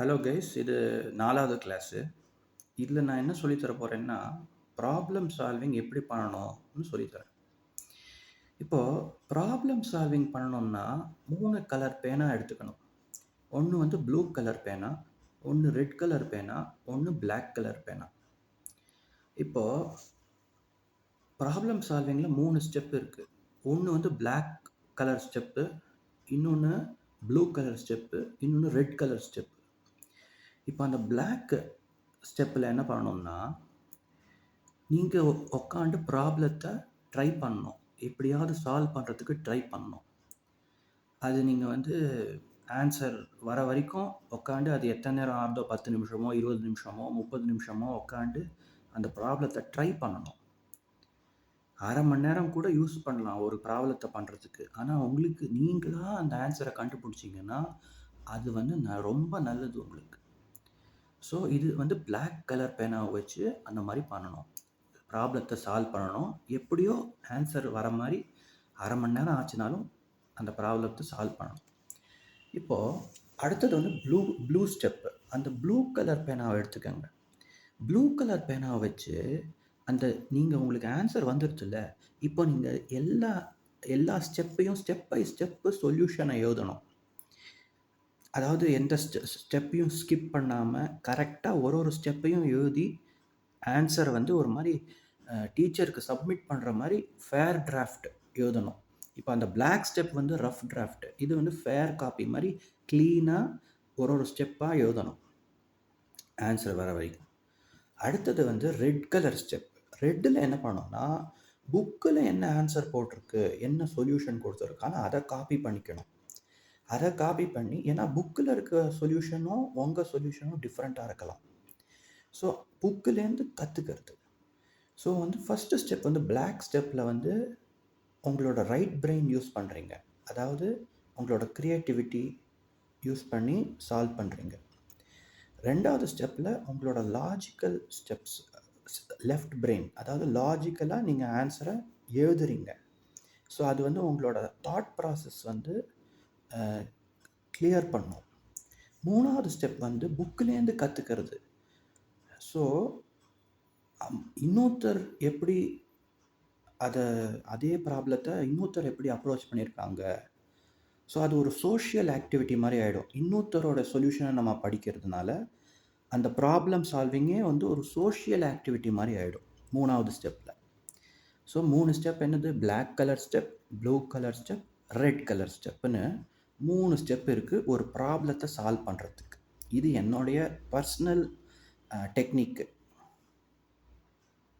Hello guys, இது 4வது class. இதில நான் என்ன சொல்லி தர போறேன்னா, ப்ராப்ளம் சால்விங் எப்படி பண்ணணும்னு சொல்லி தரேன். இப்போ ப்ராப்ளம் சால்விங் பண்ணணும்னா 3 கலர் பேனா எடுத்துக்கணும். ஒண்ணு வந்து ப்ளூ கலர் பேனா, ஒண்ணு ரெட் கலர் பேனா, ஒண்ணு பிளாக் கலர் பேனா. இப்போ ப்ராப்ளம் சால்விங்ல 3 ஸ்டெப் இருக்கு. ஒண்ணு வந்து பிளாக் கலர் ஸ்டெப்பு, இன்னொன்னு ப்ளூ கலர் ஸ்டெப்பு, இன்னொன்னு ரெட் கலர் ஸ்டெப்பு. இப்போ அந்த பிளாக் ஸ்டெப்பில் என்ன பண்ணணும்னா, நீங்க உட்காந்து ப்ராப்ளத்த ட்ரை பண்ணணும். எப்படியாவது சால்வ் பண்றதுக்கு ட்ரை பண்ணணும். அது நீங்க வந்து ஆன்சர் வர வரைக்கும் உட்காந்து அது எத்தனை நேரம் ஆகுதோ 10 நிமிஷமோ, 20 நிமிஷமோ, 30 நிமிஷமோ உட்காந்து அந்த ப்ராப்ளத்த ட்ரை பண்ணணும். 1/2 மணி நேரம் கூட யூஸ் பண்ணலாம் ஒரு ப்ராப்ளத்த பண்றதுக்கு. ஆனா உங்களுக்கு நீங்களா அந்த ஆன்சர கண்டுபிடிச்சீங்கன்னா, அது வந்து ரொம்ப நல்லது உங்களுக்கு. ஸோ இது வந்து பிளாக் கலர் பேனாவ வச்சு அந்த மாரி பண்ணணும். ப்ராப்ளத்த சால்வ் பண்ணணும். எப்படியோ ஆன்சர் வர மாரி 1/2 மணி நேரம் ஆச்சுனாலும் அந்த ப்ராப்ளத்த சால்வ் பண்ணணும். இப்போ அடுத்தது வந்து ப்ளூ ஸ்டெப். அந்த ப்ளூ கலர் பேனாவ எடுத்துக்கங்க. ப்ளூ கலர் பேனாவ வச்சு அந்த நீங்க உங்களுக்கு ஆன்சர் வந்துருச்சுல்ல, இப்போ நீங்க எல்லா எல்லா ஸ்டெப்பையும் ஸ்டெப் பை ஸ்டெப் சொல்யூஷன எழுதணும். அதாவது எந்த ஸ்டெப்பையும் ஸ்கிப் பண்ணாம கரெக்ட்டா ஒரு ஸ்டெப்பையும் எழுதி ஆன்சர வந்து ஒரு மாரி டீச்சருக்கு சப்மிட் பண்ற மாரி ஃபேர் டிராஃப்ட் எழுதணும். இப்போ அந்த பிளாக் ஸ்டெப் வந்து ரஃப் டிராஃப்ட். இது வந்து ஃபேர் காப்பி மாரி கிளீனா ஒரு ஸ்டெப்பா எழுதணும். ஆன்சர் வர வரைக்கும். அடுத்தது வந்து ரெட் கலர் ஸ்டெப். ரெட்ல என்ன பண்ணணும்னா, புக்ல என்ன ஆன்சர் போட்டிருக்கு, என்ன சொல்யூஷன் குடுத்துருக்கானோ அத காப்பி பண்ணிக்கணும். அத காப்பி பண்ணி ஏன்னா புக்ல இருக்க சொல்யூஷனும், உங்க சொல்யூஷனும் டிஃபரெண்ட்டா இருக்கலாம். ஸோ புக்லேருந்து கத்துக்கிறது. ஸோ வந்து ஃபர்ஸ்ட் ஸ்டெப் வந்து பிளாக் ஸ்டெப்ல வந்து உங்களோட ரைட் பிரெயின் யூஸ் பண்றீங்க. அதாவது உங்களோட கிரியேட்டிவிட்டி யூஸ் பண்ணி சால்வ் பண்றீங்க. 2வது ஸ்டெப்ல உங்களோட லாஜிக்கல் ஸ்டெப்ஸ் லெஃப்ட் பிரெயின். அதாவது லாஜிக்கலா நீங்க ஆன்சர எழுதுறீங்க. ஸோ அது வந்து உங்களோட தாட் ப்ராசஸ் வந்து கிளியர் பண்ணும். 3வது ஸ்டெப் வந்து புக்லேருந்து கத்துக்கிறது. ஸோ இன்னொருத்தர் எப்படி அதே ப்ராப்ளத்த இன்னொருத்தர் எப்படி அப்ரோச் பண்ணியிருக்காங்க. ஸோ அது ஒரு சோஷியல் ஆக்டிவிட்டி மாரி ஆயிடும். இன்னொருத்தரோட சொல்யூஷன நம்ம படிக்கிறதுனால, அந்த ப்ராப்ளம் சால்விங்கே வந்து ஒரு சோஷியல் ஆக்டிவிட்டி மாரி ஆயிடும் 3வது ஸ்டெப்ல. ஸோ 3 ஸ்டெப் என்னது? Black colour step, blue colour step, red colour ஸ்டெப்னு 3 ஸ்டெப் இருக்கு ஒரு ப்ராப்ளத்த சால்வ் பண்றதுக்கு. இது என்னுடைய பர்சனல் டெக்னிக்.